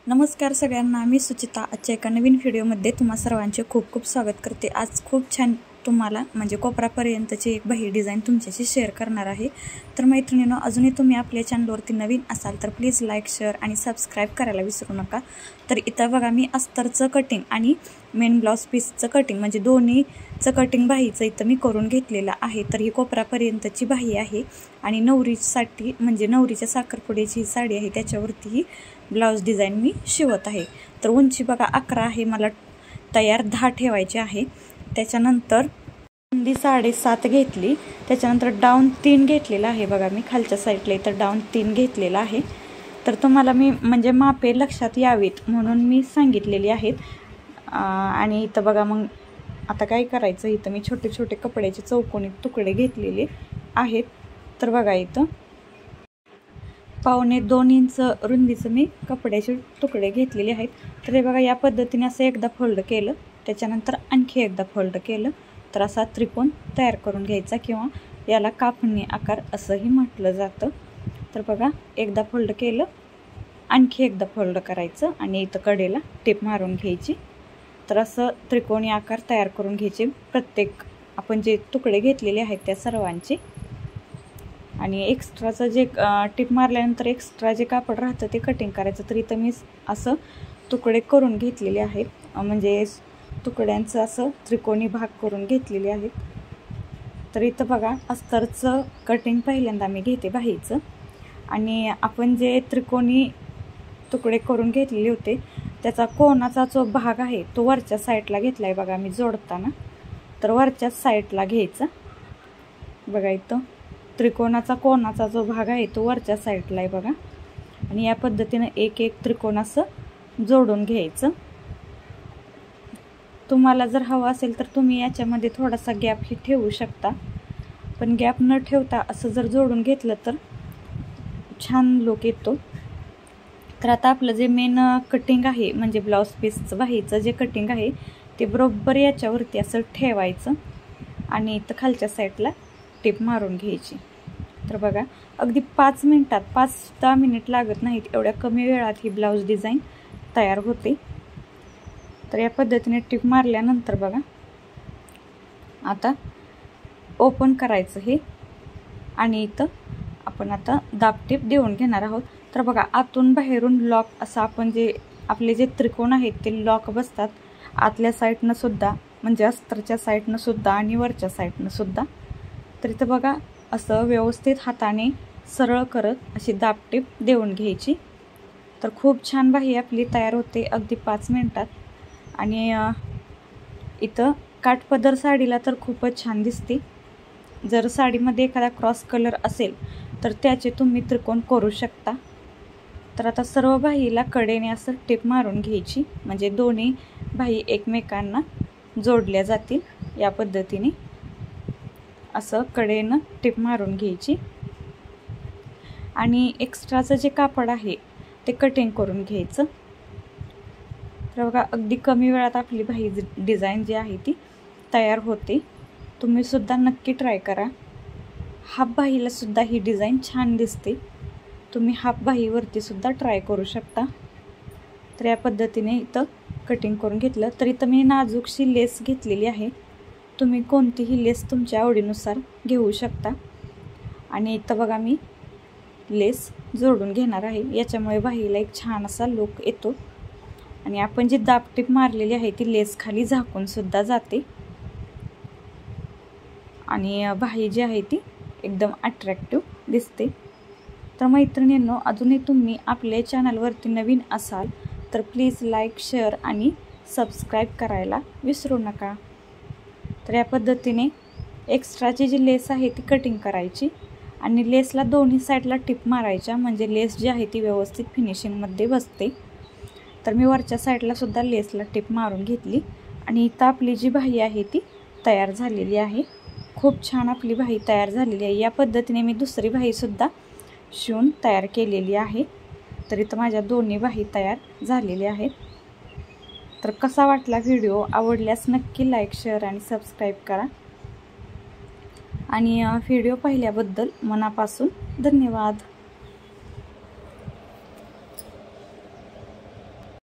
नमस्कार सगळ्यांना, मी सुचिता आजच्या एका नवीन व्हिडिओमध्ये तुम्हा सर्वांचे खूप खूप स्वागत करते। आज खूप छान तुम्हाला म्हणजे कोपरापर्यंतची एक बाही डिझाइन तुमच्याशी शेअर करणार आहे। तर मैत्रिणींनो, अजूनही तुम्ही आपल्या चॅनलवरती नवीन असाल तर प्लीज लाईक, शेअर आणि सबस्क्राइब करायला विसरू नका। तर इथं बघा, मी अस्तरचं कटिंग आणि मेन ब्लाउज पीसचं कटिंग म्हणजे दोन्हीचं कटिंग बाहीचं इथं मी करून घेतलेलं आहे। तर ही कोपरापर्यंतची बाही आहे आणि नवरीसाठी म्हणजे नवरीच्या साखरपुड्याची ही साडी आहे, त्याच्यावरती ही ब्लाउज डिझाइन मी शिवत आहे। तर उंची बघा 11 आहे, मला तयार 10 ठेवायचे आहे। त्याच्यानंतर रुंदी 7.5 घेतली, त्याच्यानंतर डाऊन 3 घेतलेला आहे। बघा मी खालच्या साईडला इथं डाऊन 3 घेतलेला आहे। तर तुम्हाला मी म्हणजे मापे लक्षात यावीत म्हणून मी सांगितलेली आहेत। आणि इथं बघा, मग आता काय करायचं, इथं मी छोटे छोटे कपड्याचे चौकोनी तुकडे घेतलेले आहेत। तर बघा इथं 1.25 इंच रुंदीचं मी कपड्याचे तुकडे घेतलेले आहेत। तर हे बघा, या पद्धतीने असं एकदा फोल्ड केलं, त्याच्यानंतर आणखी एकदा फोल्ड केलं तर असा त्रिकोण तयार करून घ्यायचा, किंवा याला कापणी आकार असंही म्हटलं जातं। तर बघा, एकदा फोल्ड केलं, आणखी एकदा फोल्ड करायचं आणि इथं कडेला टिप मारून घ्यायची। तर असं त्रिकोणी आकार तयार करून घ्यायचे प्रत्येक आपण जे तुकडे घेतलेले आहेत त्या सर्वांचे। आणि एक्स्ट्राचं जे टिप मारल्यानंतर एक्स्ट्रा जे कापड राहतं ते कटिंग करायचं। तर इथं मी असं तुकडे करून घेतलेले आहेत, म्हणजे तुकड्यांचं असं त्रिकोणी भाग करून घेतलेले आहेत। तर इथं बघा, अस्तरचं कटिंग पहिल्यांदा मी घेते बाहीचं, आणि आपण जे त्रिकोणी तुकडे करून घेतलेले होते त्याचा कोणाचा जो भाग आहे तो वरच्या साईडला घेतला आहे बघा मी जोडताना। तर वरच्या साईडला घ्यायचा बघा, इथं त्रिकोणाचा कोणाचा जो भाग आहे तो वरच्या साईडला आहे बघा। आणि या पद्धतीने एक एक त्रिकोण असं जोडून घ्यायचं। तुम्हाला जर हवं असेल तर तुम्ही याच्यामध्ये थोडासा गॅप ही ठेवू शकता, पण गॅप न ठेवता असं जर जोडून घेतलं तर छान लुक येतो। तर आता आपलं जे मेन कटिंग आहे म्हणजे ब्लाउज पीसचं बाहीचं जे कटिंग आहे ते बरोबर याच्यावरती असं ठेवायचं आणि इथं खालच्या साईडला टिप मारून घ्यायची। तर बघा, अगदी 5 मिनिटात 5-10 मिनिट लागत नाहीत, एवढ्या कमी वेळात ही ब्लाउज डिझाइन तयार होते। तर या पद्धतीने टिप मारल्यानंतर बघा, आता ओपन करायचं हे, आणि इथं आपण आता दाब टिप देऊन घेणार आहोत। तर बघा, आतून बाहेरून लॉक असं आपण जे आपले जे त्रिकोण आहेत ते लॉक बसतात, आतल्या साईडनं सुद्धा म्हणजे अस्तरच्या साईडनं सुद्धा आणि वरच्या साईडनं सुद्धा। तर इथं बघा, असं व्यवस्थित हाताने सरळ करत अशी दाब टिप देऊन घ्यायची। तर खूप छान बाही आपली तयार होते अगदी 5 मिनिटात। आणि इथं काठपदर साडीला तर खूपच छान दिसते। जर साडीमध्ये एखादा क्रॉस कलर असेल तर त्याचे तुम्ही त्रिकोण करू शकता। तर आता सर्व बाहीला कडेने असं टिप मारून घ्यायची, म्हणजे दोन्ही बाही एकमेकांना जोडल्या जातील। या पद्धतीने असं कडेनं टिप मारून घ्यायची आणि एक्स्ट्राचं जे कापड आहे ते कटिंग करून घ्यायचं। तर बघा, अगदी कमी वेळात आपली बाही डिझाइन जी आहे ती तयार होते। तुम्ही सुद्धा नक्की ट्राय करा। हाफ बाहीला सुद्धा ही डिझाइन छान दिसते, तुम्ही हाफ बाहीवरती सुद्धा ट्राय करू शकता। तर या पद्धतीने इथं कटिंग करून घेतलं। तर इथं मी नाजूकशी लेस घेतलेली आहे, तुम्ही कोणतीही लेस तुमच्या आवडीनुसार घेऊ शकता। आणि इथं बघा, मी लेस जोडून घेणार आहे, याच्यामुळे बाहीला एक छान असा लुक येतो। आणि आपण जी दाब टिप मारलेली आहे ती लेस खाली झाकून सुद्धा जाते, आणि बाही जी आहे ती एकदम अट्रॅक्टिव्ह दिसते। तर मैत्रिणींनो, अजूनही तुम्ही आपल्या चॅनलवरती नवीन असाल तर प्लीज लाईक, शेअर आणि सबस्क्राईब करायला विसरू नका। तर या पद्धतीने एक्स्ट्राची जी लेस आहे ती कटिंग करायची आणि लेसला दोन्ही साईडला टिप मारायच्या, म्हणजे लेस जी आहे ती व्यवस्थित फिनिशिंगमध्ये बसते। तर मी वरच्या साईडला सुद्धा लेसला टिप मारून घेतली आणि इथं आपली जी बाही आहे ती तयार झालेली आहे। खूप छान आपली बाही तयार झालेली आहे। या पद्धतीने मी दुसरी बाही सुद्धा शिवून तयार केलेली आहे। तर इथं माझ्या दोन्ही बाही तयार झालेल्या आहेत। तर कसा वाटला व्हिडिओ, आवडल्यास नक्की लाईक, शेअर आणि सबस्क्राईब करा। आणि व्हिडिओ पाहिल्याबद्दल मनापासून धन्यवाद।